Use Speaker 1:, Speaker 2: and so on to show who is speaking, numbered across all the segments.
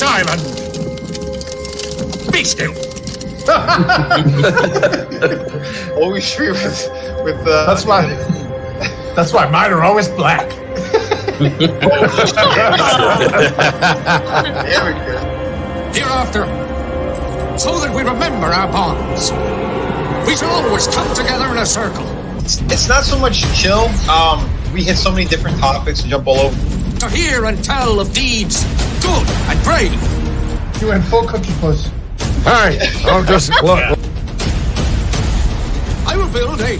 Speaker 1: silent. Be still.
Speaker 2: Always free with
Speaker 1: That's why mine are always black.
Speaker 2: There we go.
Speaker 1: Hereafter, so that we remember our bonds, we shall always come together in a circle.
Speaker 2: It's not so much chill. We hit so many different topics and jump all over.
Speaker 1: To hear and tell of deeds good and brave.
Speaker 3: You went full cookie puss.
Speaker 1: Hey, I'll just look. I will build a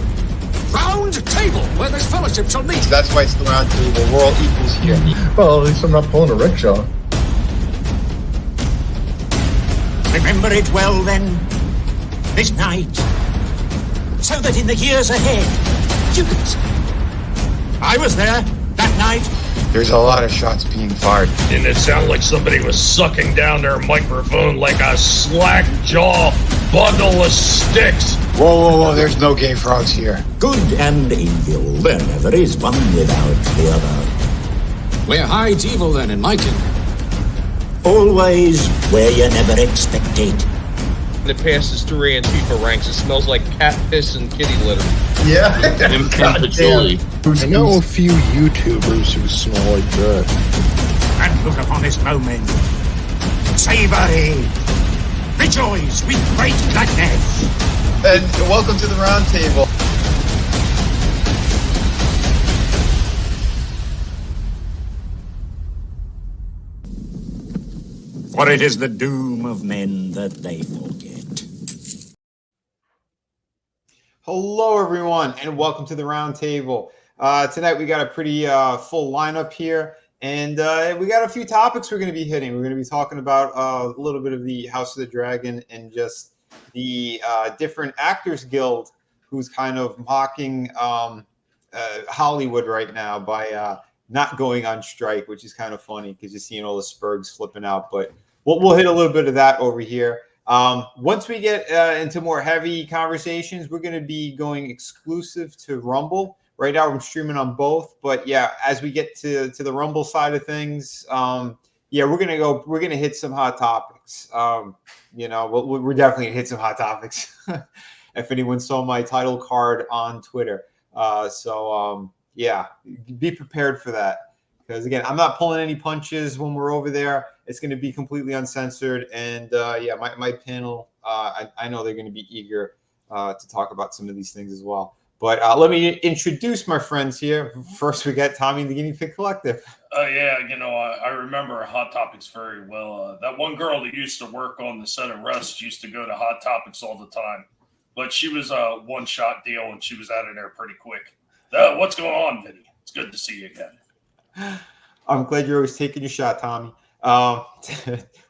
Speaker 1: round table where this fellowship shall meet.
Speaker 2: That's why it's the round table. We're all equals here.
Speaker 3: Well, at least I'm not pulling a rickshaw.
Speaker 1: Remember it well then, this night, so that in the years ahead, you can say, I was there that night.
Speaker 2: There's a lot of shots being fired.
Speaker 4: And it sounded like somebody was sucking down their microphone like a slack jaw bundle of sticks.
Speaker 2: Whoa, there's no gay frogs here.
Speaker 1: Good and evil, there never is one without the other. Where hides evil then in my kingdom? Always where you never expect it.
Speaker 5: It passes through Antifa ranks. It smells like cat piss and kitty litter.
Speaker 3: Yeah.
Speaker 6: And patchouli.
Speaker 3: I
Speaker 6: know a few YouTubers who smell like that.
Speaker 1: And look upon this moment. Savory. Rejoice with great gladness.
Speaker 2: And welcome to the round table.
Speaker 1: For it is the doom of men that they forget.
Speaker 2: Hello, everyone, and welcome to the round table. Tonight we got a pretty full lineup here, and we got a few topics we're going to be hitting. We're going to be talking about a little bit of the House of the Dragon and just the different Actors Guild, who's kind of mocking Hollywood right now by not going on strike, which is kind of funny because you're seeing all the spurgs flipping out. But we'll hit a little bit of that over here. Once we get into more heavy conversations, we're going to be going exclusive to Rumble. Right now, I'm streaming on both. But yeah, as we get to the Rumble side of things, yeah, we're gonna hit some hot topics. We're definitely gonna hit some hot topics. If anyone saw my title card on Twitter, yeah, be prepared for that. Because again, I'm not pulling any punches when we're over there. It's going to be completely uncensored, and yeah, my panel, I know they're going to be eager to talk about some of these things as well. But let me introduce my friends here. First, we got Tommy and the Guinea Pig Collective.
Speaker 4: Yeah, I remember Hot Topics very well. That one girl that used to work on the set of Rust used to go to Hot Topics all the time. But she was a one-shot deal, and she was out of there pretty quick. What's going on, Vinny? It's good to see you again.
Speaker 2: I'm glad you're always taking your shot, Tommy.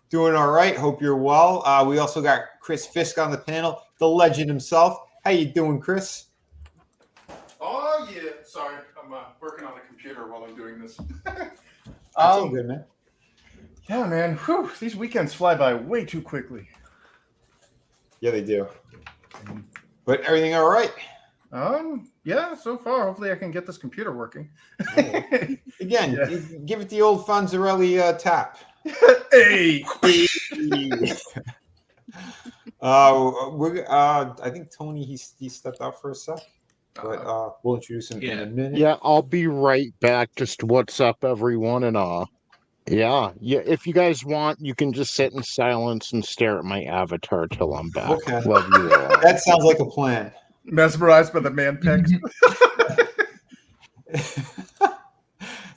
Speaker 2: Doing all right. Hope you're well. We also got Chris Fisk on the panel, the legend himself. How you doing, Chris?
Speaker 7: Oh, yeah. Sorry. I'm working on the computer while I'm doing this.
Speaker 2: That's all good, man.
Speaker 7: Yeah, man. Whew, these weekends fly by way too quickly.
Speaker 2: Yeah, they do. But everything all right?
Speaker 7: Yeah, so far. Hopefully I can get this computer working.
Speaker 2: Again, give it the old Fonzarelli tap.
Speaker 7: Hey!
Speaker 2: I think Tony, he stepped out for a sec. But we'll introduce him in a minute.
Speaker 6: Yeah, I'll be right back. Just what's up, everyone, and yeah. If you guys want, you can just sit in silence and stare at my avatar till I'm back.
Speaker 2: Okay.
Speaker 6: Love you all.
Speaker 2: That sounds like a plan.
Speaker 7: Mesmerized by the man pecs.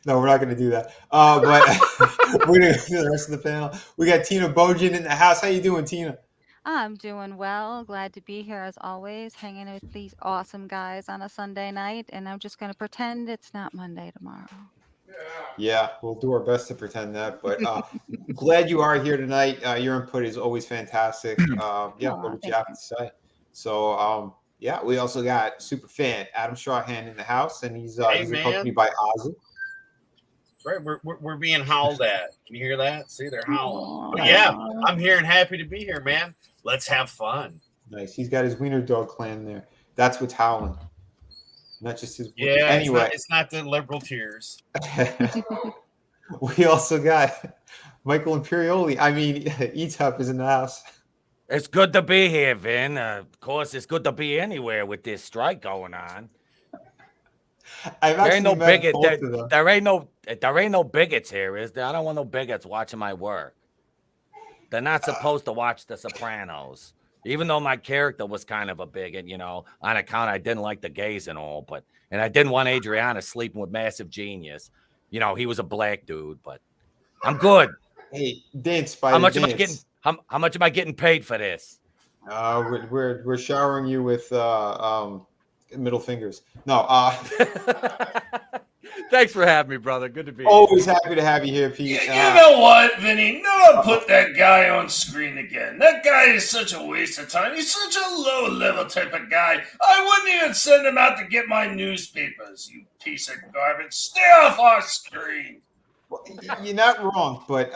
Speaker 2: No, we're not going to do that. But we're going to do the rest of the panel. We got Tina Bojan in the house. How you doing, Tina?
Speaker 8: I'm doing well. Glad to be here as always, hanging with these awesome guys on a Sunday night. And I'm just going to pretend it's not Monday tomorrow.
Speaker 2: Yeah, we'll do our best to pretend that. But glad you are here tonight. Your input is always fantastic. What would you have to say? So, yeah, we also got super fan Adam Strawhan in the house, and he's accompanied by Ozzy.
Speaker 9: Right, we're being howled at. Can you hear that? See, they're howling. But yeah, I'm here and happy to be here, man. Let's have fun.
Speaker 2: Nice. He's got his Wiener Dog clan there. That's what's howling. Not just his.
Speaker 9: Yeah.
Speaker 2: Anyway,
Speaker 9: it's not the liberal tears.
Speaker 2: We also got Michael Imperioli. I mean, ETEP is in the house.
Speaker 10: It's good to be here, Vin. Of course, it's good to be anywhere with this strike going on.
Speaker 2: I've
Speaker 10: There ain't no
Speaker 2: actually met
Speaker 10: bigot.
Speaker 2: both of them.
Speaker 10: There ain't no bigots here, is there? I don't want no bigots watching my work. They're not supposed to watch The Sopranos, even though my character was kind of a bigot, you know, on account I didn't like the gays and all, and I didn't want Adriana sleeping with Massive Genius. You know, he was a black dude, but I'm good.
Speaker 2: Hey, dance, Spider.
Speaker 10: How much
Speaker 2: dance.
Speaker 10: am I getting? How much am I getting paid for this?
Speaker 2: We're showering you with middle fingers. No.
Speaker 10: Thanks for having me, brother. Good to be here.
Speaker 2: Always happy to have you here, Pete.
Speaker 4: You know what, Vinny? No one put that guy on screen again. That guy is such a waste of time. He's such a low-level type of guy. I wouldn't even send him out to get my newspapers, you piece of garbage. Stay off our screen.
Speaker 2: You're not wrong, but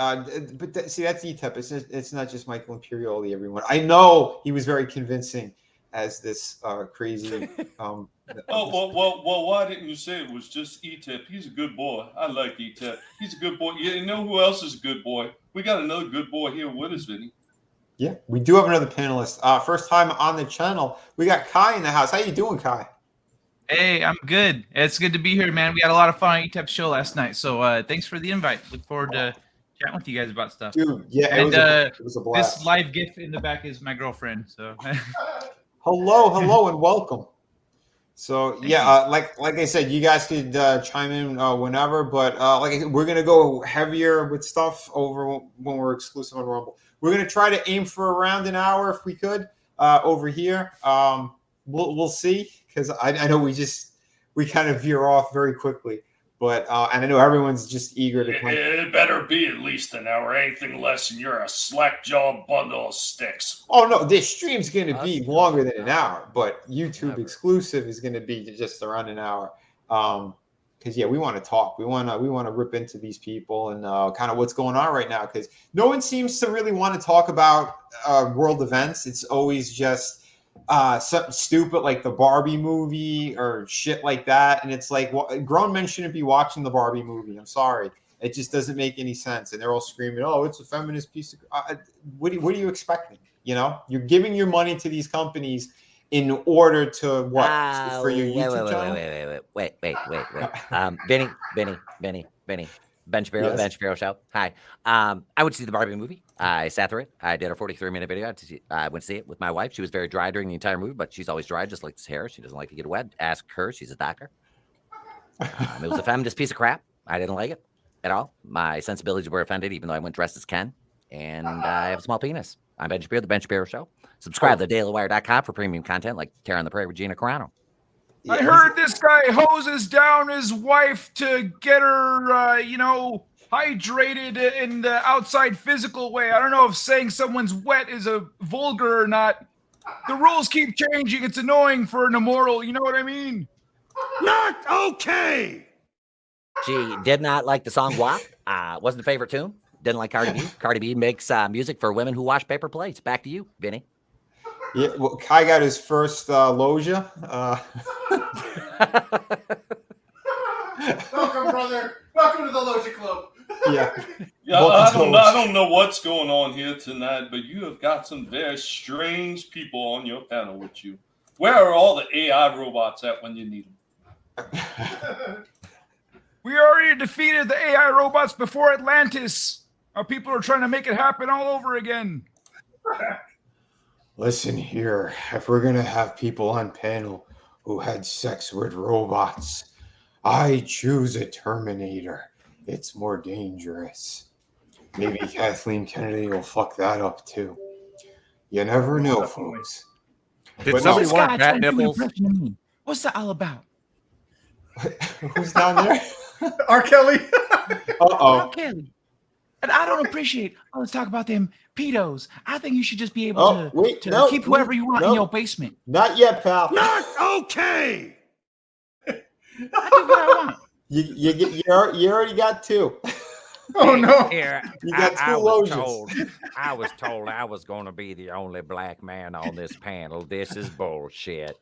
Speaker 2: see, that's ETEP. It's not just Michael Imperioli, everyone. I know he was very convincing as this crazy.
Speaker 4: Well, why didn't you say it was just ETEP? He's a good boy. I like ETEP. He's a good boy. You know who else is a good boy? We got another good boy here with us, Vinny.
Speaker 2: Yeah, we do have another panelist. First time on the channel. We got Kai in the house. How you doing, Kai?
Speaker 11: Hey, I'm good. It's good to be here, man. We had a lot of fun on ETEP's show last night, so thanks for the invite. Look forward to chatting with you guys about stuff.
Speaker 2: Dude, yeah,
Speaker 11: and
Speaker 2: it was a blast.
Speaker 11: This live GIF in the back is my girlfriend. So,
Speaker 2: hello, and welcome. So yeah, like I said, you guys could chime in whenever, but like I said, we're gonna go heavier with stuff over when we're exclusive on Rumble. We're gonna try to aim for around an hour if we could over here. We'll see, because I know we kind of veer off very quickly, but and I know everyone's just eager to come.
Speaker 4: It better be at least an hour. Anything less, and you're a slack-jawed bundle of sticks.
Speaker 2: Oh no, this stream's going to be longer than an hour, but YouTube exclusive is going to be just around an hour. Because yeah, we want to talk. We want to rip into these people and kind of what's going on right now. Because no one seems to really want to talk about world events. It's always just something stupid like the Barbie movie or shit like that. And it's like, well, grown men shouldn't be watching the Barbie movie. I'm sorry. It just doesn't make any sense. And they're all screaming, oh, it's a feminist piece of... what are you expecting? You know, you're giving your money to these companies in order to what? For your YouTube channel?
Speaker 10: Wait. Benny. Ben Shapiro,
Speaker 2: Yes.
Speaker 10: Ben Shapiro Show. Hi. I went to see the Barbie movie. I sat through it. I did a 43-minute video. I went to see it with my wife. She was very dry during the entire movie, but she's always dry, just like this hair. She doesn't like to get wet. Ask her. She's a doctor. It was a feminist piece of crap. I didn't like it at all. My sensibilities were offended, even though I went dressed as Ken. And I have a small penis. I'm Ben Shapiro, the Ben Shapiro Show. Subscribe to dailywire.com for premium content like Terror on the Prairie with Gina Carano.
Speaker 11: I heard this guy hoses down his wife to get her, hydrated in the outside physical way. I don't know if saying someone's wet is a vulgar or not. The rules keep changing. It's annoying for an immortal. You know what I mean?
Speaker 1: Not okay.
Speaker 10: She did not like the song WAP. Wasn't a favorite tune. Didn't like Cardi B. Cardi B makes music for women who wash paper plates. Back to you, Vinny.
Speaker 2: Yeah, well, Kai got his first logia.
Speaker 7: Welcome, brother. Welcome to the Logia Club.
Speaker 2: Yeah.
Speaker 4: I don't know what's going on here tonight, but you have got some very strange people on your panel with you. Where are all the AI robots at when you need them?
Speaker 11: We already defeated the AI robots before Atlantis. Our people are trying to make it happen all over again.
Speaker 2: Listen here, if we're going to have people on panel who had sex with robots, I choose a Terminator. It's more dangerous. Maybe Kathleen Kennedy will fuck that up too. You never know, folks.
Speaker 10: Did somebody want fat nipples?
Speaker 11: What's that all about?
Speaker 2: Who's down there?
Speaker 7: R. Kelly.
Speaker 2: Uh-oh.
Speaker 11: R. Kelly. And I don't appreciate all this talk about them pedos. I think you should just be able to keep whoever you want in your basement.
Speaker 2: Not yet, pal.
Speaker 1: Not okay.
Speaker 11: I do what I want.
Speaker 2: You already got two.
Speaker 7: Oh no!
Speaker 10: Here,
Speaker 2: You got two
Speaker 10: I
Speaker 2: loges.
Speaker 10: was told I was going to be the only black man on this panel. This is bullshit.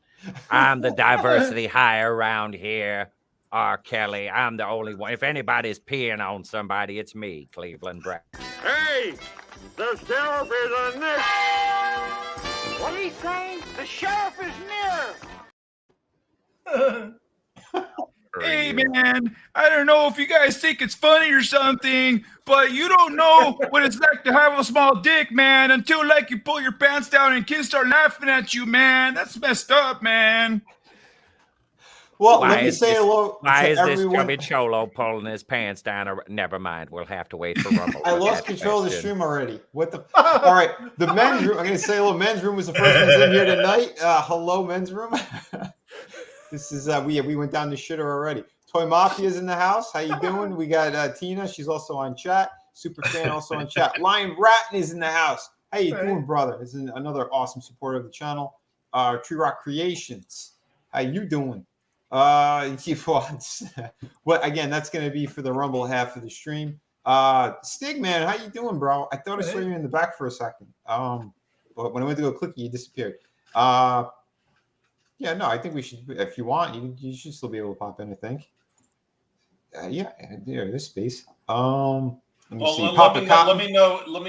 Speaker 10: I'm the diversity hire around here. R. Kelly, I'm the only one. If anybody's peeing on somebody, it's me, Cleveland Brown.
Speaker 12: Hey, the sheriff is in this.
Speaker 13: What are you saying? The sheriff is near.
Speaker 11: Hey man, I don't know if you guys think it's funny or something, but you don't know what it's like to have a small dick, man, until like you pull your pants down and kids start laughing at you, man. That's messed up, man.
Speaker 2: Well, let me say hello
Speaker 10: Why
Speaker 2: to
Speaker 10: is this
Speaker 2: everyone.
Speaker 10: chubby cholo pulling his pants down? Or, never mind. We'll have to wait for Rumble.
Speaker 2: I
Speaker 10: with
Speaker 2: lost
Speaker 10: that
Speaker 2: control of the
Speaker 10: question.
Speaker 2: stream already. What the? All right, the men's room. I'm going to say hello. Men's room was the first ones in here tonight. Hello, men's room. This is we went down the shitter already. Toy Mafia's in the house. How you doing? We got Tina. She's also on chat. Super fan also on chat. Lion Ratton is in the house. How you doing, brother? This is another awesome supporter of the channel. Tree Rock Creations. How you doing? What again? That's going to be for the Rumble half of the stream. Stig, man, how you doing, bro? I thought I saw you in the back for a second. But when I went to go click you disappeared. Yeah, no, I think we should. If you want, you should still be able to pop in. I think. Yeah, there's space. Let me see.
Speaker 4: Let me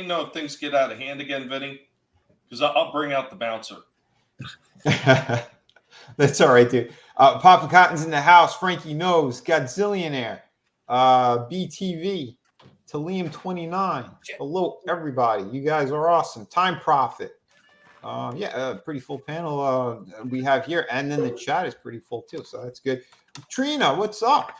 Speaker 4: know if things get out of hand again, Vinny, because I'll bring out the bouncer.
Speaker 2: That's all right, dude. Papa Cotton's in the house. Frankie knows. Godzillionaire. BTV. Talium 29. Hello, everybody. You guys are awesome. Time Prophet. Pretty full panel we have here. And then the chat is pretty full, too. So that's good. Trina, what's up?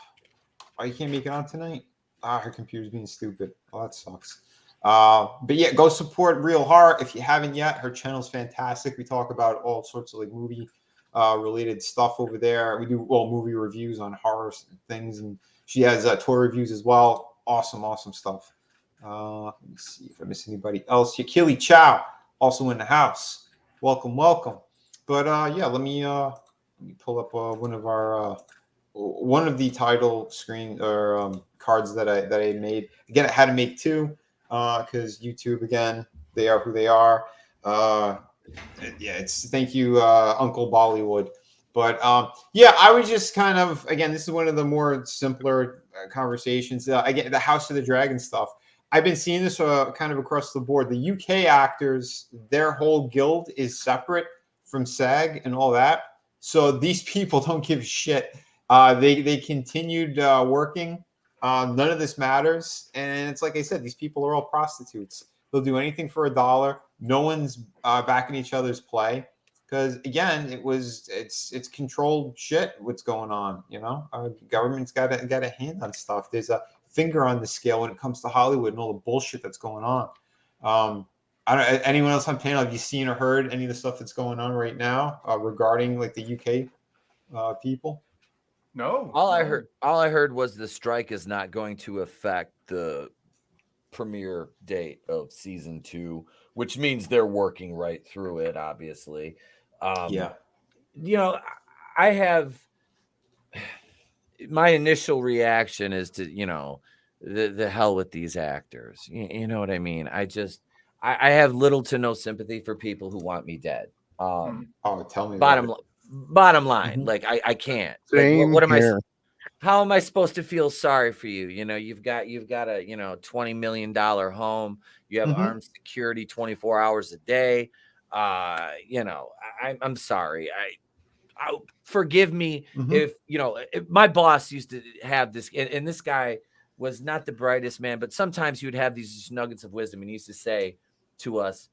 Speaker 2: Oh, you can't make it on tonight? Her computer's being stupid. Oh, that sucks. But yeah, go support Real Heart if you haven't yet. Her channel's fantastic. We talk about all sorts of like movie related stuff over there. We do movie reviews on horror things, and she has toy reviews as well. Awesome stuff. Let me see if I miss anybody else. Yakili Chow also in the house. Welcome. But let me pull up one of the title screen or cards that I made. Again, I had to make two because YouTube, again, they are who they are. Thank you, Uncle Bollywood. But I was just kind of, again, this is one of the more simpler conversations. Again, the House of the Dragon stuff. I've been seeing this kind of across the board. The UK actors, their whole guild is separate from SAG and all that. So these people don't give a shit. They continued working. None of this matters. And it's like I said, these people are all prostitutes. They'll do anything for $1. No one's backing each other's play. Because again, it's controlled shit. What's going on? Government's got a hand on stuff. There's a finger on the scale when it comes to Hollywood and all the bullshit that's going on. I don't. Anyone else on panel? Have you seen or heard any of the stuff that's going on right now regarding like the UK people?
Speaker 7: No.
Speaker 10: All I heard was the strike is not going to affect the premiere date of season 2, which means they're working right through it. Obviously, I have my initial reaction is to the hell with these actors. You know what I mean? I have little to no sympathy for people who want me dead.
Speaker 2: Tell me.
Speaker 10: Bottom line, like I can't.
Speaker 6: Same
Speaker 10: what am
Speaker 6: here.
Speaker 10: How am I supposed to feel sorry for you? You've got a $20 million home. You have armed security 24 hours a day. I'm sorry. Forgive me if my boss used to have this, and this guy was not the brightest man, but sometimes he would have these nuggets of wisdom, and he used to say to us,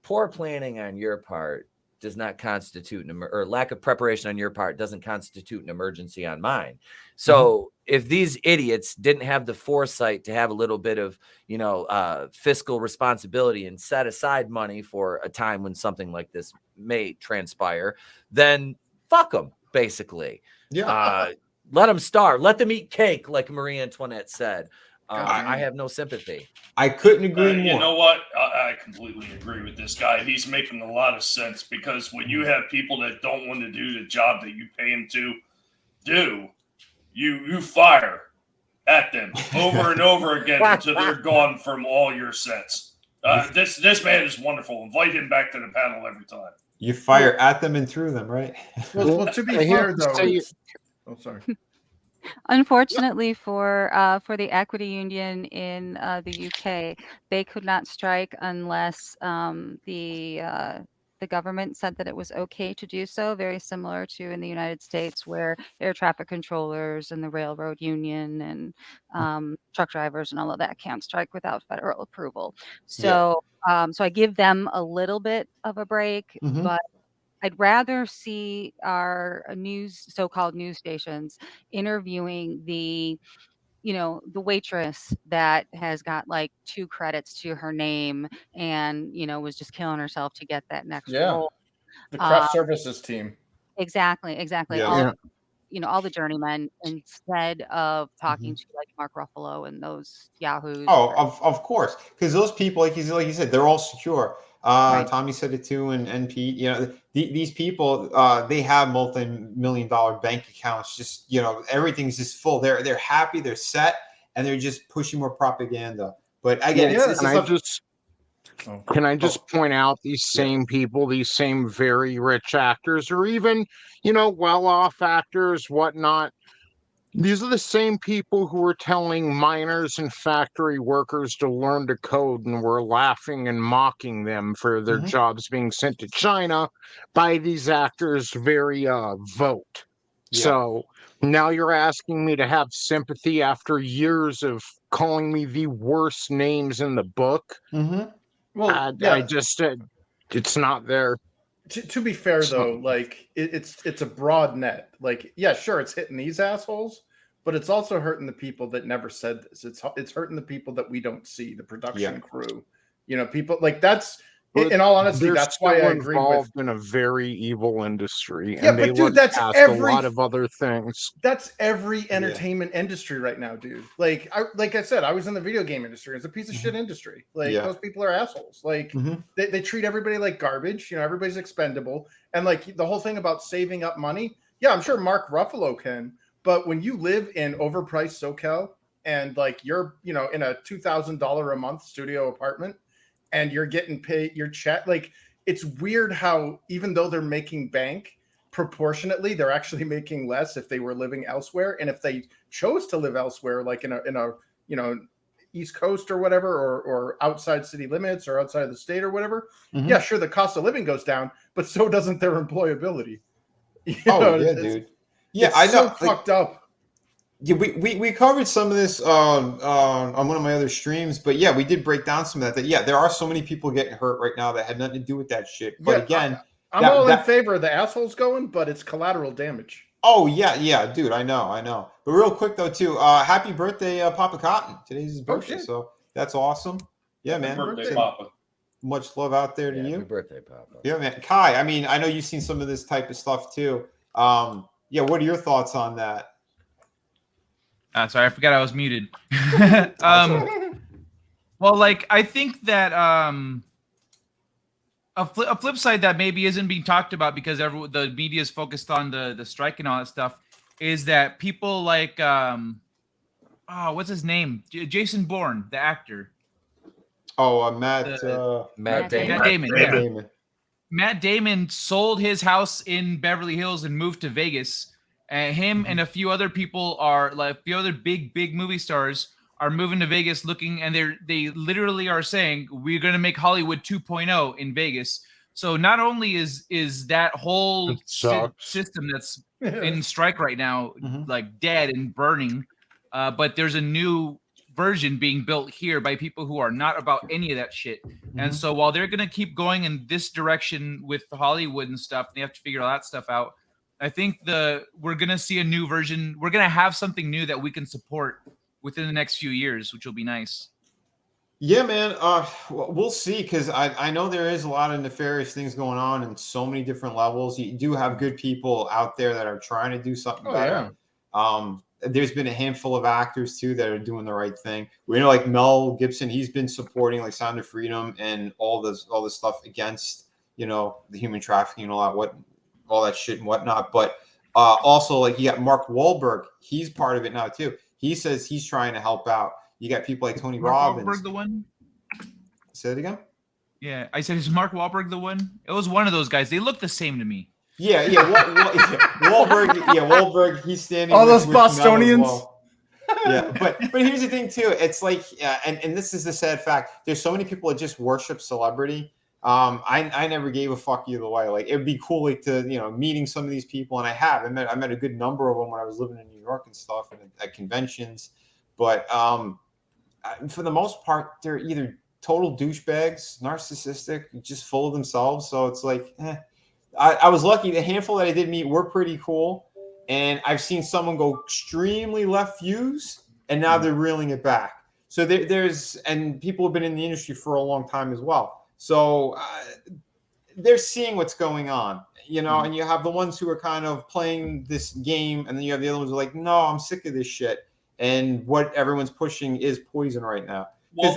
Speaker 10: poor planning on your part does not constitute or lack of preparation on your part doesn't constitute an emergency on mine. So if these idiots didn't have the foresight to have a little bit of, fiscal responsibility and set aside money for a time when something like this may transpire, then fuck them, basically. Yeah. Let them starve. Let them eat cake, like Marie Antoinette said. I have no sympathy.
Speaker 2: I couldn't agree more.
Speaker 4: You know what? I completely agree with this guy. He's making a lot of sense, because when you have people that don't want to do the job that you pay them to do, you fire at them over and over again until they're gone from all your sets. This man is wonderful. Invite him back to the panel every time.
Speaker 2: You fire at them and through them, right?
Speaker 7: Well, to be fair, though. Oh, sorry.
Speaker 8: Unfortunately for the equity union in the UK, they could not strike unless the government said that it was okay to do so. Very similar to in the United States, where air traffic controllers and the railroad union and truck drivers and all of that can't strike without federal approval.
Speaker 2: Yeah.
Speaker 8: So, so I give them a little bit of a break,
Speaker 2: Mm-hmm.
Speaker 8: but I'd rather see our so-called news stations interviewing the waitress that has got like 2 credits to her name and, was just killing herself to get that next
Speaker 7: Yeah.
Speaker 8: role.
Speaker 7: The
Speaker 8: Uh,
Speaker 7: craft services team.
Speaker 8: exactly.
Speaker 2: Yeah.
Speaker 8: All
Speaker 6: Yeah.
Speaker 8: all the journeymen instead of talking
Speaker 2: Mhm.
Speaker 8: to like Mark Ruffalo and those yahoos.
Speaker 2: Oh, of course, because those people, like you said, they're all secure.
Speaker 8: Right.
Speaker 2: Tommy said it too, and Pete. These people, they have multi-million-dollar bank accounts. Just everything's just full. They're happy, they're set, and they're just pushing more propaganda. But again,
Speaker 7: Yeah.
Speaker 2: it's
Speaker 6: And
Speaker 2: just
Speaker 6: I just Can I just point out these
Speaker 2: Yeah.
Speaker 6: same people, these same very rich actors, or even, well-off actors, whatnot? These are the same people who were telling miners and factory workers to learn to code and were laughing and mocking them for their
Speaker 2: Mhm.
Speaker 6: jobs being sent to China by these actors' very vote.
Speaker 2: Yeah.
Speaker 6: So now you're asking me to have sympathy after years of calling me the worst names in the book.
Speaker 2: Mm-hmm.
Speaker 7: Well,
Speaker 6: I just, it's not there.
Speaker 7: To be fair
Speaker 6: It's not-
Speaker 7: though, like it's a broad net. Like, yeah, sure, it's hitting these assholes, but it's also hurting the people that never said this. It's hurting the people that we don't see, the production crew. People like that's.
Speaker 6: But
Speaker 7: In all honesty,
Speaker 6: they're
Speaker 7: that's why
Speaker 6: still
Speaker 7: I agreed with.
Speaker 6: involved in a very evil industry,
Speaker 7: Yeah,
Speaker 6: and they
Speaker 7: but dude,
Speaker 6: look
Speaker 7: that's
Speaker 6: past a
Speaker 7: every
Speaker 6: lot of other things.
Speaker 7: that's every entertainment industry right now, dude. Like I said, I was in the video game industry. It's a piece of shit industry. Like
Speaker 2: Yeah.
Speaker 7: those people are assholes. Like
Speaker 2: Mhm.
Speaker 7: they treat everybody like garbage. Everybody's expendable. And like the whole thing about saving up money. Yeah, I'm sure Mark Ruffalo can. But when you live in overpriced SoCal and like you're in a $2,000 a month studio apartment and you're getting paid your check, like it's weird how even though they're making bank, proportionately they're actually making less if they were living elsewhere, and if they chose to live elsewhere, like in a East Coast or whatever, or outside city limits or outside of the state or whatever.
Speaker 2: Mhm.
Speaker 7: Yeah, sure, the cost of living goes down, but so doesn't their employability.
Speaker 2: Yeah, dude. Yeah,
Speaker 7: it's
Speaker 2: I know.
Speaker 7: so
Speaker 2: Like,
Speaker 7: fucked up.
Speaker 2: yeah, we covered some of this on one of my other streams, but yeah, we did break down some of that. Yeah, there are so many people getting hurt right now that had nothing to do with that shit. But
Speaker 7: Yeah,
Speaker 2: again,
Speaker 7: I'm all in favor of the assholes going, but it's collateral damage.
Speaker 2: Oh yeah, dude, I know. But real quick though, too, happy birthday, Papa Cotton. Today's his birthday,
Speaker 7: shit.
Speaker 2: so that's awesome. Yeah, man.
Speaker 4: Birthday,
Speaker 2: So
Speaker 4: Papa.
Speaker 2: much love out there to
Speaker 10: Happy
Speaker 2: you.
Speaker 10: birthday, Papa.
Speaker 2: Yeah, man. Kai, I mean, I know you've seen some of this type of stuff too. Yeah, what are your thoughts on that?
Speaker 11: Sorry, I forgot I was muted. Well, like I think that a flip side that maybe isn't being talked about because the media is focused on the strike and all that stuff is that people like what's his name? Jason Bourne, the actor.
Speaker 2: Oh, Matt
Speaker 10: Damon.
Speaker 11: Matt Damon.
Speaker 2: Matt
Speaker 11: Yeah.
Speaker 2: Damon.
Speaker 11: Matt Damon sold his house in Beverly Hills and moved to Vegas. And him and a few other people are like a few other big movie stars are moving to Vegas looking, and they literally are saying we're going to make Hollywood 2.0 in Vegas. So not only is that whole system that's in strike right now like dead and burning, but there's a new version being built here by people who are not about any of that shit. And so while they're going to keep going in this direction with Hollywood and stuff, they have to figure all that stuff out. I think we're going to see a new version. We're going to have something new that we can support within the next few years, which will be nice.
Speaker 2: Yeah, man. We'll see, because I know there is a lot of nefarious things going on in so many different levels. You do have good people out there that are trying to do something better. Yeah. There's been a handful of actors too that are doing the right thing. We know, like Mel Gibson, he's been supporting like Sound of Freedom and all this stuff against the human trafficking and all that shit and whatnot. But also, like, you got Mark Wahlberg. He's part of it now too. He says he's trying to help out. You got people like Tony Robbins.
Speaker 11: Wahlberg the one?
Speaker 2: Say it again.
Speaker 11: Yeah, I said, is Mark Wahlberg the one? It was one of those guys. They look the same to me.
Speaker 2: Yeah, Wahlberg. He's standing.
Speaker 7: All
Speaker 2: with-
Speaker 7: those
Speaker 2: with Mel as
Speaker 7: Bostonians.
Speaker 2: well. Yeah, but here's the thing too. It's like, and this is the sad fact. There's so many people that just worship celebrity. I never gave a fuck either way. Like it'd be cool, like to meeting some of these people, and I met a good number of them when I was living in New York and stuff, and at conventions. But for the most part, they're either total douchebags, narcissistic, just full of themselves. So it's like, I was lucky. The handful that I did meet were pretty cool. And I've seen someone go extremely left fuse, and now they're reeling it back. So and people have been in the industry for a long time as well. So they're seeing what's going on, and you have the ones who are kind of playing this game, and then you have the other ones who are like, no, I'm sick of this shit. And what everyone's pushing is poison right now.
Speaker 4: Well,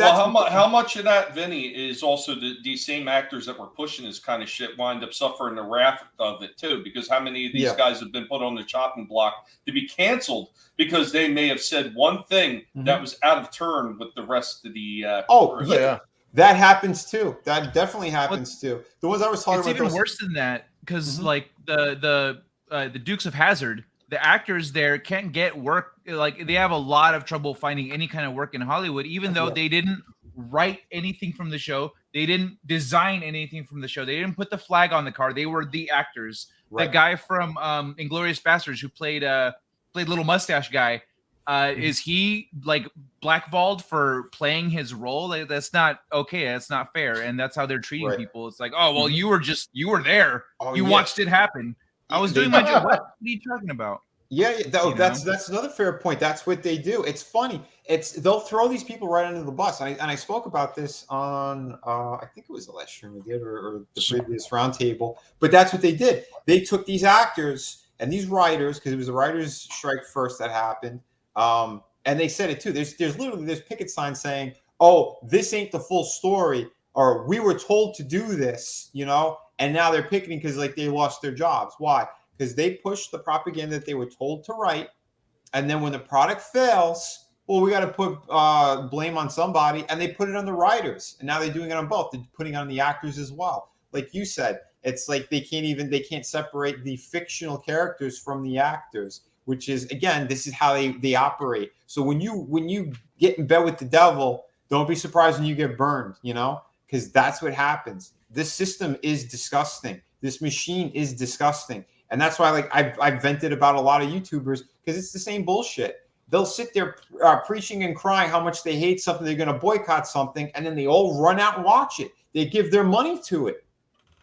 Speaker 4: how much of that, Vinny, is also these same actors that were pushing this kind of shit wind up suffering the wrath of it too? Because how many of these guys have been put on the chopping block to be canceled because they may have said one thing that was out of turn with the rest of the
Speaker 2: that happens too. That definitely happens too. The ones I was talking
Speaker 11: it's
Speaker 2: about.
Speaker 11: It's even worse than that because like the Dukes of Hazzard, the actors there can't get work. Like they have a lot of trouble finding any kind of work in Hollywood, even though they didn't write anything from the show. They didn't design anything from the show. They didn't put the flag on the car. They were the actors. Right. The guy from Inglourious Basterds who played Little Mustache Guy, is he like blackballed for playing his role? Like, that's not okay. That's not fair. And that's how they're treating people. It's like, oh, well, you were there. You watched it happen. I was doing my job. What are you talking about?
Speaker 2: Yeah, that's another fair point. That's what they do. It's funny. They'll throw these people right under the bus. And I spoke about this on I think it was the last stream we did or the previous roundtable. But that's what they did. They took these actors and these writers, because it was the writers' strike first that happened. And they said it too. There's picket signs saying, "Oh, this ain't the full story," or "We were told to do this," and now they're picketing because like they lost their jobs. Why? Because they pushed the propaganda that they were told to write, and then when the product fails, well, we got to put blame on somebody, and they put it on the writers, and now they're doing it on both. They're putting it on the actors as well. Like you said, it's like they can't separate the fictional characters from the actors, which is, again, this is how they operate. So when you get in bed with the devil, don't be surprised when you get burned, because that's what happens. This system is disgusting. This machine is disgusting. And that's why, like, I've vented about a lot of YouTubers, because it's the same bullshit. They'll sit there preaching and crying how much they hate something, they're going to boycott something, and then they all run out and watch it. They give their money to it.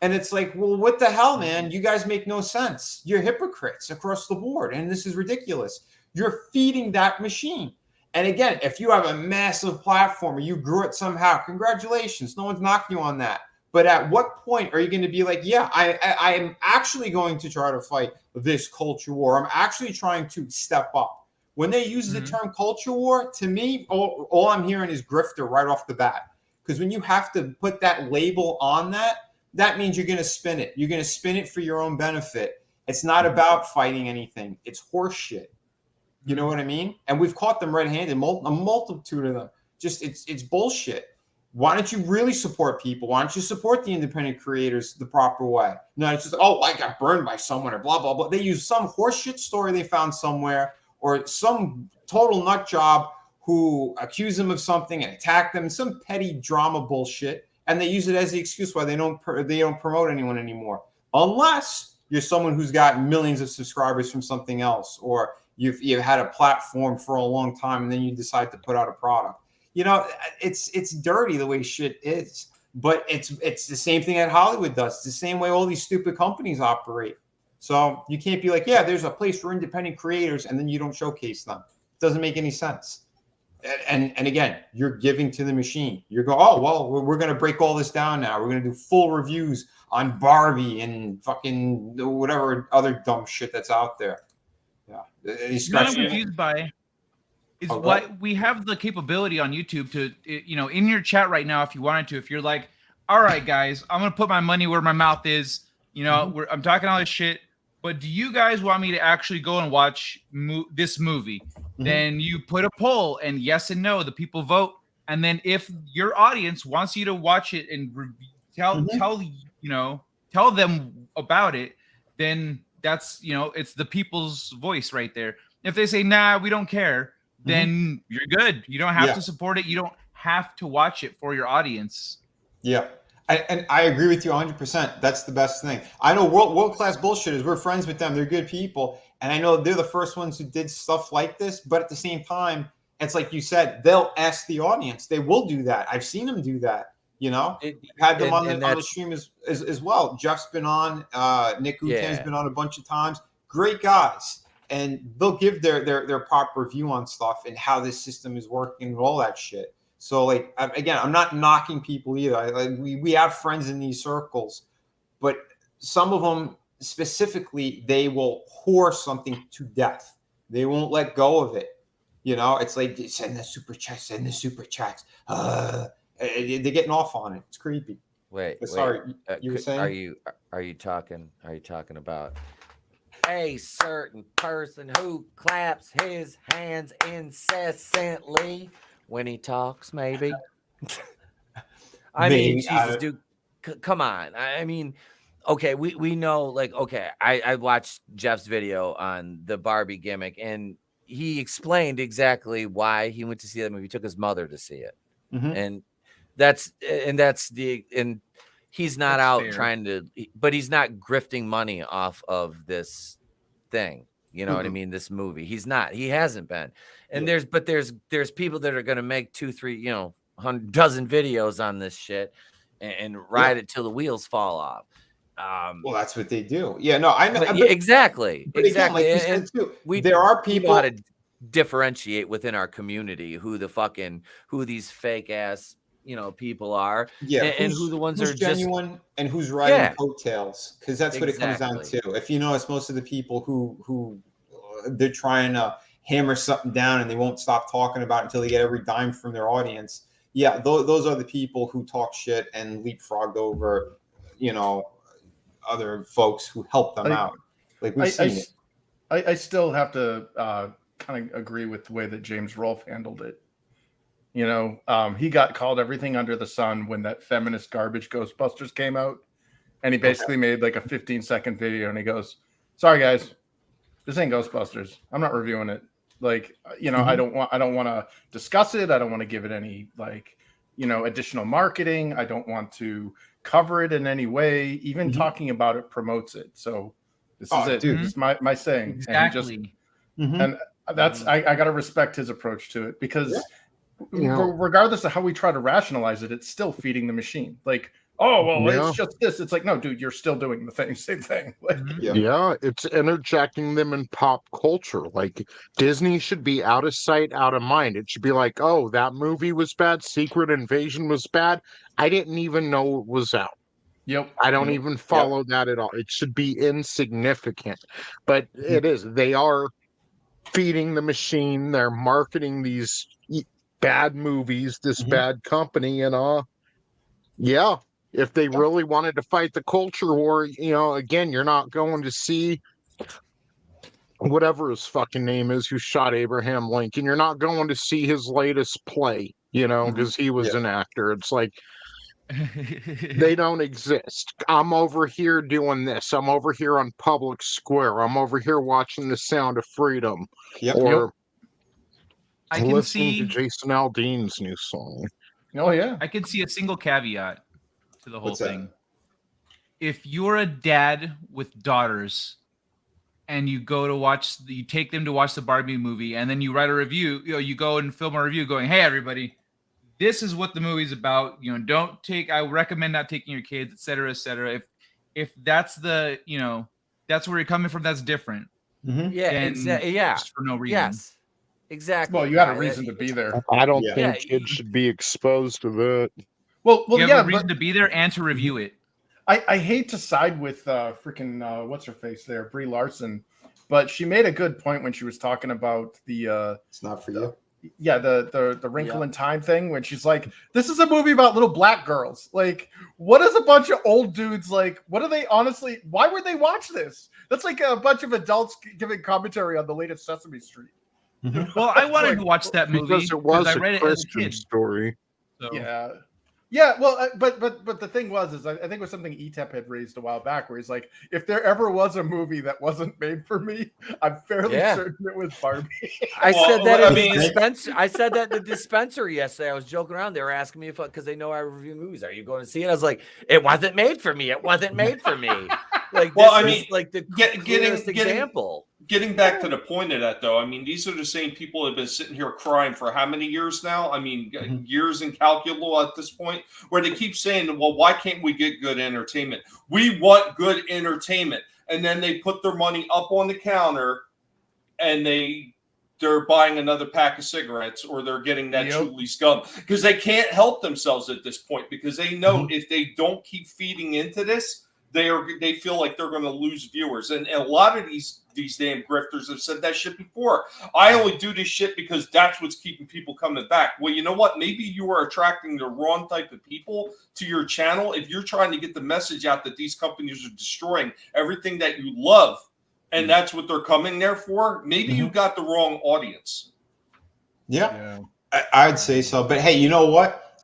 Speaker 2: And it's like, well, what the hell, man? You guys make no sense. You're hypocrites across the board, and this is ridiculous. You're feeding that machine. And again, if you have a massive platform or you grew it somehow, congratulations. No one's knocking you on that. But at what point are you going to be like, yeah, I am actually going to try to fight this culture war. I'm actually trying to step up. When they use the term culture war, to me, all I'm hearing is grifter right off the bat. Because when you have to put that label on that means you're going to spin it. You're going to spin it for your own benefit. It's not about fighting anything. It's horse shit. You know what I mean? And we've caught them red-handed, a multitude of them. Just it's bullshit. Why don't you really support people? Why don't you support the independent creators the proper way? No, it's just, oh, I got burned by someone or blah, blah, blah. They use some horseshit story they found somewhere or some total nut job who accuse them of something and attack them, some petty drama bullshit, and they use it as the excuse why they don't promote anyone anymore. Unless you're someone who's got millions of subscribers from something else, or you've had a platform for a long time and then you decide to put out a product. It's dirty the way shit is, but it's the same thing that Hollywood does. It's the same way all these stupid companies operate. So you can't be like, yeah, there's a place for independent creators, and then you don't showcase them. It doesn't make any sense. And again, you're giving to the machine. You're going, oh, well, we're going to break all this down now. We're going to do full reviews on Barbie and fucking whatever other dumb shit that's out there. Yeah.
Speaker 11: What I'm confused by is what we have the capability on YouTube to, in your chat right now, if you wanted to, if you're like, all right, guys, I'm going to put my money where my mouth is. I'm talking all this shit, but do you guys want me to actually go and watch this movie? Then you put a poll, and yes and no, the people vote. And then if your audience wants you to watch it and tell them about it, then that's, it's the people's voice right there. If they say, nah, we don't care, then you're good. You don't have to support it. You don't have to watch it for your audience.
Speaker 2: Yeah. And I agree with you 100%. That's the best thing. I know world-class bullshitters. We're friends with them. They're good people. And I know they're the first ones who did stuff like this. But at the same time, it's like you said, they'll ask the audience. They will do that. I've seen them do that. We've had them on the stream as well. Jeff's been on. Nick Gutan's been on a bunch of times. Great guys. And they'll give their proper view on stuff and how this system is working and all that shit. So, like, again, I'm not knocking people either. We have friends in these circles, but some of them specifically, they will whore something to death. They won't let go of it. It's like, send the super chats, send the super chats. They're getting off on it. It's creepy.
Speaker 10: Wait.
Speaker 2: Sorry, you were saying?
Speaker 10: Are you talking about a certain person who claps his hands incessantly when he talks, maybe? I mean, Jesus, dude, come on. I mean, okay, we know, like, okay, I watched Jeff's video on the Barbie gimmick, and he explained exactly why he went to see that movie. He took his mother to see it. And he's not out trying to, but he's not grifting money off of this thing. You know what I mean? This movie, he hasn't been. And there's people that are going to make 2, 3, dozen videos on this shit and ride it till the wheels fall off.
Speaker 2: Well, that's what they do. Yeah, no, I know.
Speaker 10: Exactly.
Speaker 2: Again, like you said too, there are people
Speaker 10: how to differentiate within our community who these fake ass people are, and who the ones are
Speaker 2: genuine
Speaker 10: just,
Speaker 2: and who's riding coattails, because that's what it comes down to. If you notice, most of the people who they're trying to hammer something down and they won't stop talking about it until they get every dime from their audience. Yeah, those are the people who talk shit and leapfrogged over, other folks who help them out. Like we've seen it.
Speaker 7: I still have to kind of agree with the way that James Rolfe handled it. He got called everything under the sun when that feminist garbage Ghostbusters came out, and he basically made like a 15-second video, and he goes, "Sorry guys, this ain't Ghostbusters. I'm not reviewing it. Like, I don't want to discuss it. I don't want to give it any additional marketing. I don't want to cover it in any way. Even talking about it promotes it. So this is it. Dude. This is my saying.
Speaker 11: Exactly.
Speaker 7: And that's I got to respect his approach to it, because regardless of how we try to rationalize it, it's still feeding the machine. Like, oh, well, it's just this. It's like, no, dude, you're still doing the same thing. Like,
Speaker 6: it's interjecting them in pop culture. Like, Disney should be out of sight, out of mind. It should be like, oh, that movie was bad. Secret Invasion was bad. I didn't even know it was out.
Speaker 7: Yep.
Speaker 6: I don't even follow that at all. It should be insignificant. But it is. They are feeding the machine. They're marketing these bad movies, this bad company, and if they really wanted to fight the culture war, again, you're not going to see whatever his fucking name is who shot Abraham Lincoln. You're not going to see his latest play, because he was an actor. It's like, they don't exist. I'm over here doing this. I'm over here on Public Square. I'm over here watching The Sound of Freedom. Or
Speaker 11: I can
Speaker 6: listening
Speaker 11: see
Speaker 6: to Jason Aldean's new song.
Speaker 7: Oh yeah,
Speaker 11: I can see a single caveat to the whole
Speaker 2: What's
Speaker 11: thing.
Speaker 2: that?
Speaker 11: If you're a dad with daughters and you take them to watch the Barbie movie, and then you write a review, you go and film a review going, "Hey everybody, this is what the movie's about. I recommend not taking your kids, etc., etc." If that's that's where you're coming from, that's different. Just for no reason.
Speaker 10: Yes. Exactly.
Speaker 7: Well, you had a reason to be there.
Speaker 6: I don't think kids should be exposed to that.
Speaker 7: Well,
Speaker 11: you have a reason to be there and to review it.
Speaker 7: I hate to side with freaking what's her face there, Brie Larson, but she made a good point when she was talking about the
Speaker 2: it's not for you.
Speaker 7: Yeah, the Wrinkle in Time thing, when she's like, "This is a movie about little black girls." Like, what is a bunch of old dudes like? What are they honestly? Why would they watch this? That's like a bunch of adults giving commentary on the latest Sesame Street.
Speaker 11: Well, I wanted to watch that movie
Speaker 6: because it was
Speaker 11: I read
Speaker 6: a
Speaker 11: it as a
Speaker 6: Christian
Speaker 11: kid.
Speaker 6: story.
Speaker 11: So.
Speaker 7: Yeah. Yeah, well, but the thing is, I think it was something ETEP had raised a while back, where he's like, if there ever was a movie that wasn't made for me, I'm fairly certain it was Barbie.
Speaker 10: I said that
Speaker 4: I
Speaker 10: in
Speaker 4: mean-
Speaker 10: the dispenser. I said that in the dispensary yesterday. I was joking around. They were asking me if, because they know I review movies, are you going to see it? I was like, it wasn't made for me. It wasn't made for me. Like,
Speaker 4: Well,
Speaker 10: this
Speaker 4: I mean,
Speaker 10: is like the clearest example.
Speaker 4: Getting back to the point of that, though, I mean, these are the same people that have been sitting here crying for how many years now? I mean, years incalculable at this point, where they keep saying, well, why can't we get good entertainment? We want good entertainment. And then they put their money up on the counter and they're buying another pack of cigarettes, or they're getting that Chuli's gum, because they can't help themselves at this point, because they know if they don't keep feeding into this, they feel like they're going to lose viewers. And a lot of these damn grifters have said that shit before. I only do this shit because that's what's keeping people coming back. Well, you know what? Maybe you are attracting the wrong type of people to your channel if you're trying to get the message out that these companies are destroying everything that you love, and that's what they're coming there for. Maybe you got the wrong audience.
Speaker 2: Yeah. I'd say so. But hey, you know what?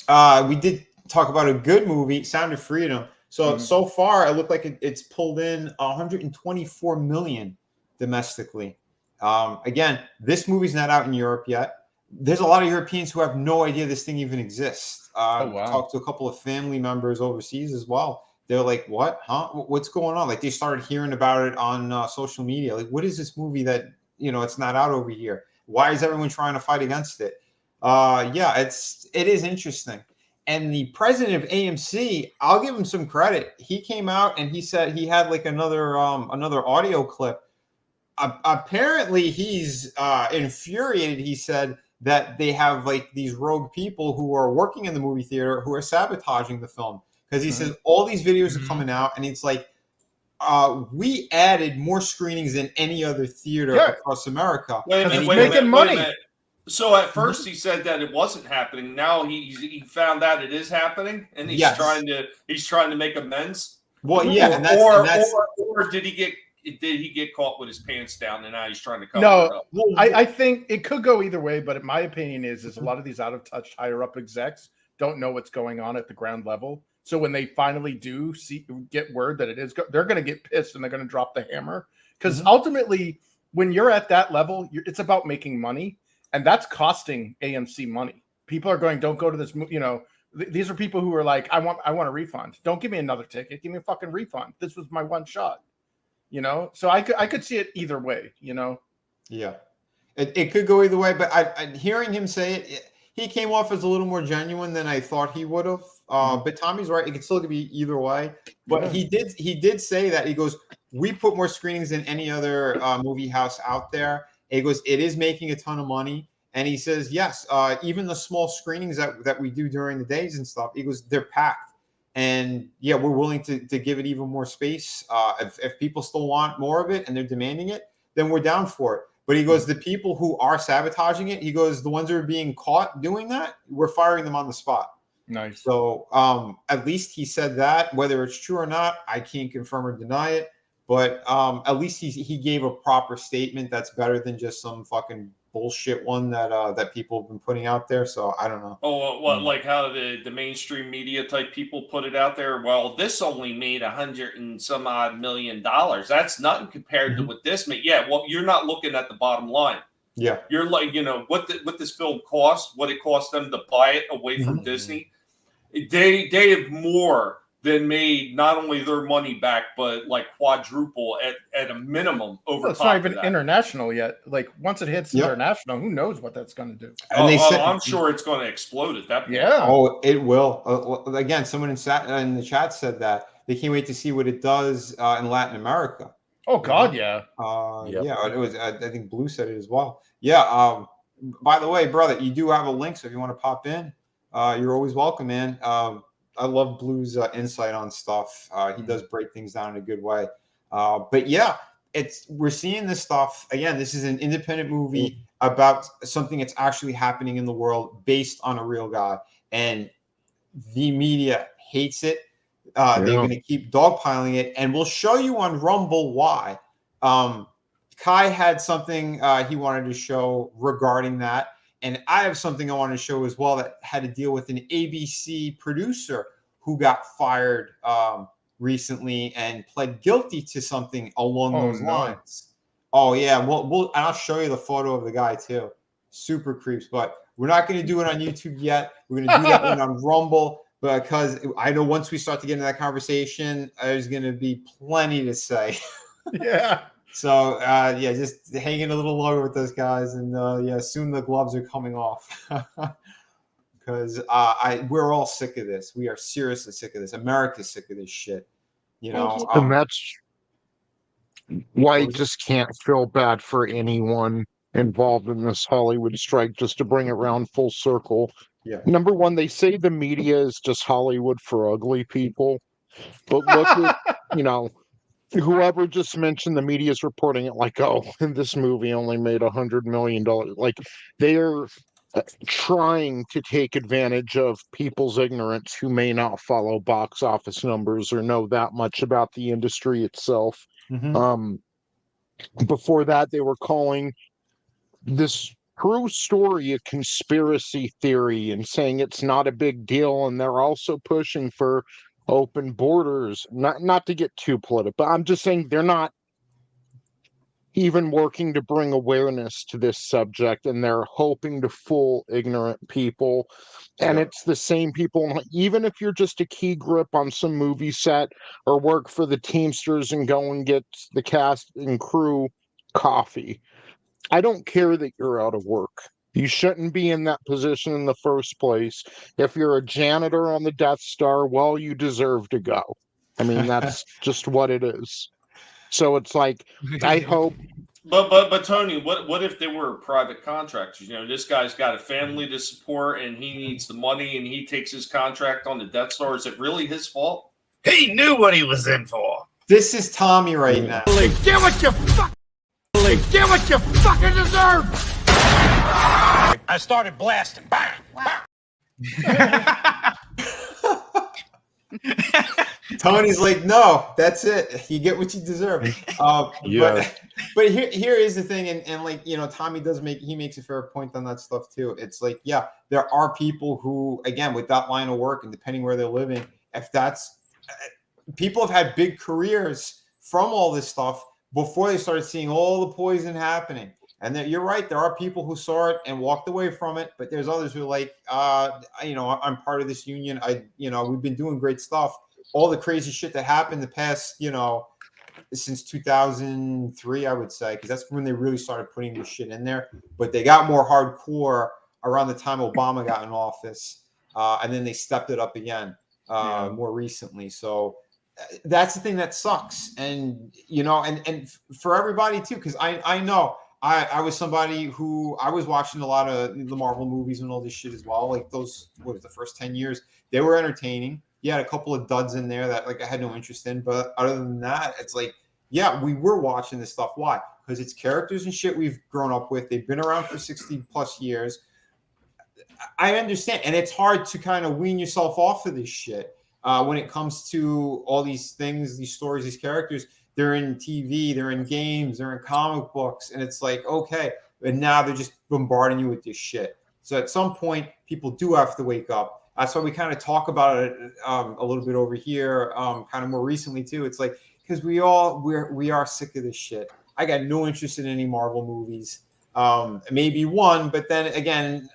Speaker 2: We did talk about a good movie, Sound of Freedom. So far, it looked like it's pulled in 124 million domestically. Again, this movie's not out in Europe yet. There's a lot of Europeans who have no idea this thing even exists. Talked to a couple of family members overseas as well. They're like, what? Huh? What's going on? Like, they started hearing about it on social media. Like, what is this movie that, it's not out over here? Why is everyone trying to fight against it? It is interesting. And the president of AMC, I'll give him some credit. He came out and he said he had like another audio clip. Apparently, he's infuriated. He said that they have like these rogue people who are working in the movie theater who are sabotaging the film, because he says all these videos are coming out, and it's like, we added more screenings than any other theater across America.
Speaker 4: Wait a minute,
Speaker 7: making money.
Speaker 4: So at first he said that it wasn't happening. Now he found out it is happening, and he's trying to make amends.
Speaker 2: Well, yeah,
Speaker 4: or did he get caught with his pants down, and now he's trying to cover it up?
Speaker 7: I think it could go either way, but my opinion is a lot of these out of touch higher up execs don't know what's going on at the ground level. So when they finally do get word that it is, they're going to get pissed and they're going to drop the hammer, because ultimately, when you're at that level, it's about making money. And that's costing AMC money. People are going, don't go to this. These are people who are like, I want a refund. Don't give me another ticket. Give me a fucking refund. This was my one shot. So I could see it either way.
Speaker 2: Yeah, it could go either way. But I hearing him say it, he came off as a little more genuine than I thought he would have. But Tommy's right; it could still be either way. But he did say that, he goes, we put more screenings than any other movie house out there. He goes, it is making a ton of money. And he says, yes, even the small screenings that we do during the days and stuff, he goes, they're packed. And yeah, we're willing to give it even more space. If people still want more of it and they're demanding it, then we're down for it. But he goes, the people who are sabotaging it, he goes, the ones that are being caught doing that, we're firing them on the spot.
Speaker 7: Nice.
Speaker 2: So at least he said that. Whether it's true or not, I can't confirm or deny it. But at least he gave a proper statement that's better than just some fucking bullshit one that people have been putting out there. So I don't know.
Speaker 4: Oh, what, like how the mainstream media type people put it out there? Well, this only made $100 and some odd million. That's nothing compared to what this made. Yeah, well, you're not looking at the bottom line.
Speaker 2: Yeah,
Speaker 4: you're like, what this film cost, what it cost them to buy it away from Disney. They have more than made not only their money back, but like quadruple at a minimum over.
Speaker 7: It's not even international yet. Like once it hits international, who knows what that's going to do?
Speaker 2: And
Speaker 4: I'm sure it's going to explode at that point.
Speaker 7: Yeah.
Speaker 2: Oh, it will. Again, someone in the chat said that they can't wait to see what it does in Latin America.
Speaker 7: Oh God, yeah.
Speaker 2: Yeah, it was. I think Blue said it as well. Yeah. By the way, brother, you do have a link, so if you want to pop in, you're always welcome, man. I love Blue's insight on stuff. He does break things down in a good way. But yeah, we're seeing this stuff again. This is an independent movie about something that's actually happening in the world, based on a real guy, and the media hates it. They're going to keep dogpiling it, and we'll show you on Rumble why. Kai had something he wanted to show regarding that. And I have something I want to show as well that had to deal with an ABC producer who got fired recently and pled guilty to something along those lines. Oh yeah, and I'll show you the photo of the guy too. Super creeps, but we're not going to do it on YouTube yet. We're going to do that one on Rumble because I know once we start to get into that conversation, there's going to be plenty to say.
Speaker 7: Yeah.
Speaker 2: So yeah, just hanging a little longer with those guys, and yeah, soon the gloves are coming off because we're all sick of this. We are seriously sick of this. America's sick of this shit. You know,
Speaker 6: and that's why I just can't feel bad for anyone involved in this Hollywood strike. Just to bring it around full circle.
Speaker 2: Yeah.
Speaker 6: Number one, they say the media is just Hollywood for ugly people, but look at whoever just mentioned the media is reporting it like, oh, this movie only made $100 million. Like they're trying to take advantage of people's ignorance who may not follow box office numbers or know that much about the industry itself. Before that, they were calling this true story a conspiracy theory and saying it's not a big deal. And they're also pushing for open borders. Not to get too political, but I'm just saying they're not even working to bring awareness to this subject, and they're hoping to fool ignorant people. And it's the same people, even if you're just a key grip on some movie set or work for the Teamsters and go and get the cast and crew coffee. I don't care that you're out of work. You shouldn't be in that position in the first place. If you're a janitor on the Death Star, well, you deserve to go. I mean, that's just what it is. So it's like, I hope.
Speaker 4: But Tony, what if they were private contractors? You know, this guy's got a family to support and he needs the money and he takes his contract on the Death Star. Is it really his fault?
Speaker 9: He knew what he was in for.
Speaker 2: This is Tommy right now.
Speaker 13: Get what you get what you fucking deserve. I started blasting. Bang, bang.
Speaker 2: Tony's like, no, that's it. You get what you deserve. But here is the thing, and like, you know, Tommy makes a fair point on that stuff too. It's like, yeah, there are people who, again, with that line of work and depending where they're living, if that's people have had big careers from all this stuff before they started seeing all the poison happening. And you're right, there are people who saw it and walked away from it, but there's others who are like, you know, I'm part of this union. We've been doing great stuff. All the crazy shit that happened the past, you know, since 2003, I would say, because that's when they really started putting this shit in there. But they got more hardcore around the time Obama got in office, and then they stepped it up again more recently. So that's the thing that sucks, and you know, and for everybody too, because I know. I was somebody who I was watching a lot of the Marvel movies and all this shit as well. Like those, what was the first 10 years? They were entertaining. You had a couple of duds in there that like I had no interest in, but other than that, it's like, yeah, we were watching this stuff. Why? Because it's characters and shit we've grown up with. They've been around for 60 plus years. I understand, and it's hard to kind of wean yourself off of this shit when it comes to all these things, these stories, these characters. They're in TV, they're in games, they're in comic books, and it's like, okay, and now they're just bombarding you with this shit. So at some point, people do have to wake up. That's why we kind of talk about it a little bit over here, kind of more recently too. It's like, because we are sick of this shit. I got no interest in any Marvel movies, maybe one, but then again,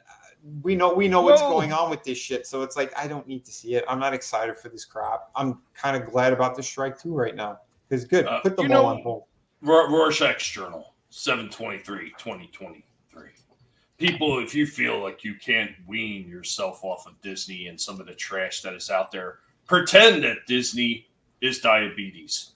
Speaker 2: we know what's going on with this shit. So it's like, I don't need to see it. I'm not excited for this crap. I'm kind of glad about the strike too right now. It's good. Put the ball on hold.
Speaker 4: Rorschach's Journal, 7/23/2023. People, if you feel like you can't wean yourself off of Disney and some of the trash that is out there, pretend that Disney is diabetes.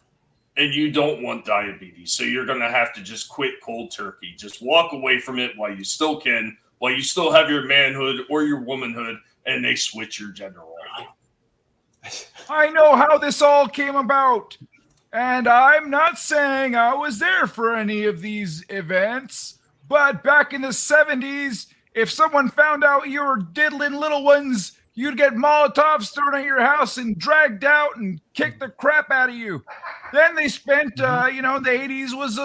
Speaker 4: And you don't want diabetes. So you're going to have to just quit cold turkey. Just walk away from it while you still can, while you still have your manhood or your womanhood, and they switch your gender role.
Speaker 11: I know how this all came about. And I'm not saying I was there for any of these events, but back in the 70s, if someone found out you were diddling little ones, you'd get Molotovs thrown at your house and dragged out and kicked the crap out of you. Then they spent, the 80s was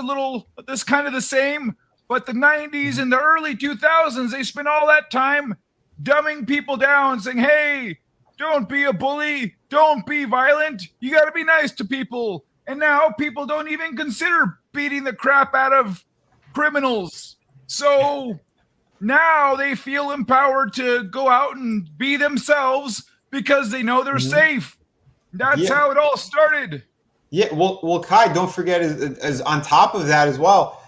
Speaker 11: this kind of the same. But the 90s and the early 2000s, they spent all that time dumbing people down, saying, hey, don't be a bully, don't be violent, you got to be nice to people. And now people don't even consider beating the crap out of criminals. So now they feel empowered to go out and be themselves because they know they're safe. That's how it all started.
Speaker 2: Yeah, well, Kai, don't forget, as on top of that as well,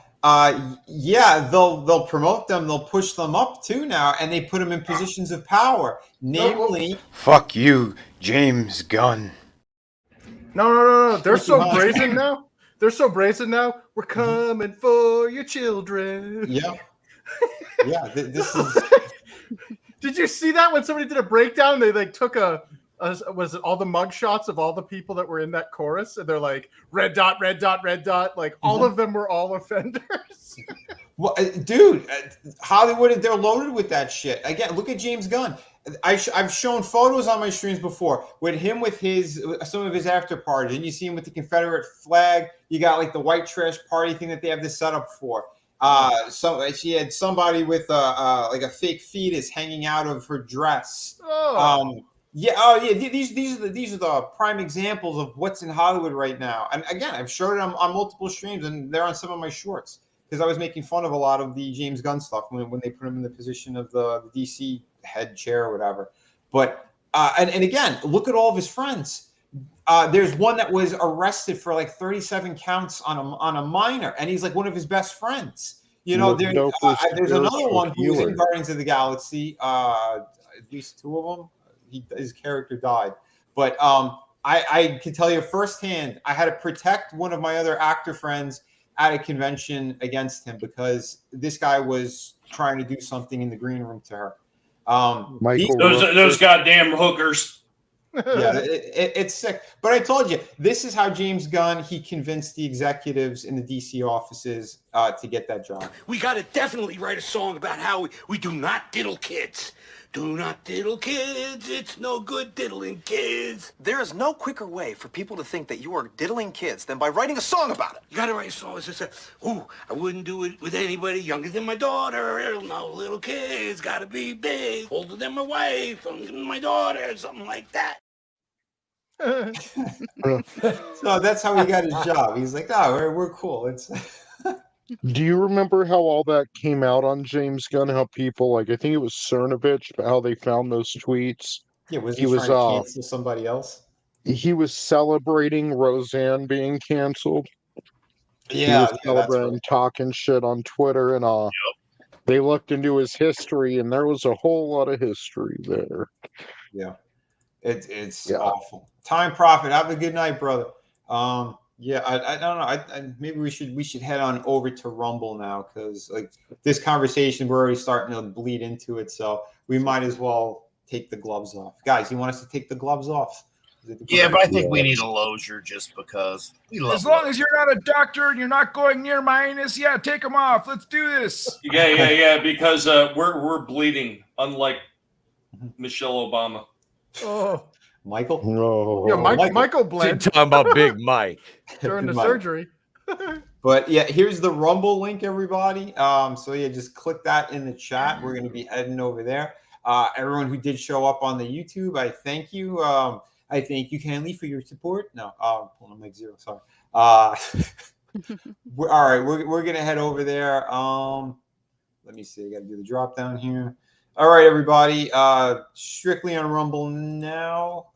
Speaker 2: yeah, they'll promote them, they'll push them up too now, and they put them in positions of power. Namely,
Speaker 14: fuck you, James Gunn.
Speaker 7: No. They're so brazen now. They're so brazen now. We're coming for your children.
Speaker 2: Yeah. Yeah, this is.
Speaker 7: Did you see that when somebody did a breakdown? They like took was it all the mug shots of all the people that were in that chorus, and they're like red dot, red dot, red dot. Like all of them were all offenders.
Speaker 2: Well, dude, Hollywood, they're loaded with that shit. Again, look at James Gunn. I've shown photos on my streams before with him with some of his after parties, and you see him with the Confederate flag. You got like the white trash party thing that they have this set up for. She had somebody with like a fake fetus hanging out of her dress. These are the prime examples of what's in Hollywood right now. And again, I've showed it on multiple streams, and they're on some of my shorts because I was making fun of a lot of the James Gunn stuff when they put him in the position of the DC head chair or whatever. But and again, look at all of his friends. There's one that was arrested for like 37 counts on a minor, and he's like one of his best friends. You know, there's another one who was in Guardians of the Galaxy. At least two of them. His character died, but I can tell you firsthand, I had to protect one of my other actor friends at a convention against him because this guy was trying to do something in the green room to her.
Speaker 4: Those goddamn hookers.
Speaker 2: Yeah, it's sick. But I told you, this is how James Gunn, he convinced the executives in the DC offices to get that job.
Speaker 13: We got to definitely write a song about how we do not diddle kids. Do not diddle kids. It's no good diddling kids.
Speaker 15: There is no quicker way for people to think that you are diddling kids than by writing a song about it.
Speaker 13: You got to write a song that says, ooh, I wouldn't do it with anybody younger than my daughter. No little kids, got to be big, older than my wife, older than my daughter, something like that.
Speaker 2: So that's how he got his job. He's like, oh, we're cool. It's.
Speaker 6: Do you remember how all that came out on James Gunn? How people, like, I think it was Cernovich, how they found those tweets.
Speaker 2: Yeah, was he trying to cancel somebody else?
Speaker 6: He was celebrating Roseanne being canceled.
Speaker 2: Yeah,
Speaker 6: he was celebrating, talking shit on Twitter, and they looked into his history, and there was a whole lot of history there.
Speaker 2: Yeah, it's awful. Time Prophet, have a good night, brother. Yeah, I don't know. Maybe we should head on over to Rumble now because like this conversation, we're already starting to bleed into it. So we might as well take the gloves off, guys. You want us to take the gloves off?
Speaker 9: Yeah, but I think we need a lozier just because we love.
Speaker 11: As long as you're not a doctor and you're not going near my anus, yeah, take them off. Let's do this.
Speaker 4: Yeah. Because we're bleeding, unlike Michelle Obama.
Speaker 7: Oh.
Speaker 2: Michael?
Speaker 6: No.
Speaker 7: Yeah, Michael bled.
Speaker 5: Talking about Big Mike.
Speaker 7: During the surgery.
Speaker 2: But yeah, here's the Rumble link, everybody. So yeah, just click that in the chat. We're going to be heading over there. Everyone who did show up on the YouTube, I thank you. I thank you kindly for your support. No, hold on, Mike Zero, sorry. All right, we're going to head over there. Let me see. I got to do the drop down here. All right, everybody. Strictly on Rumble now.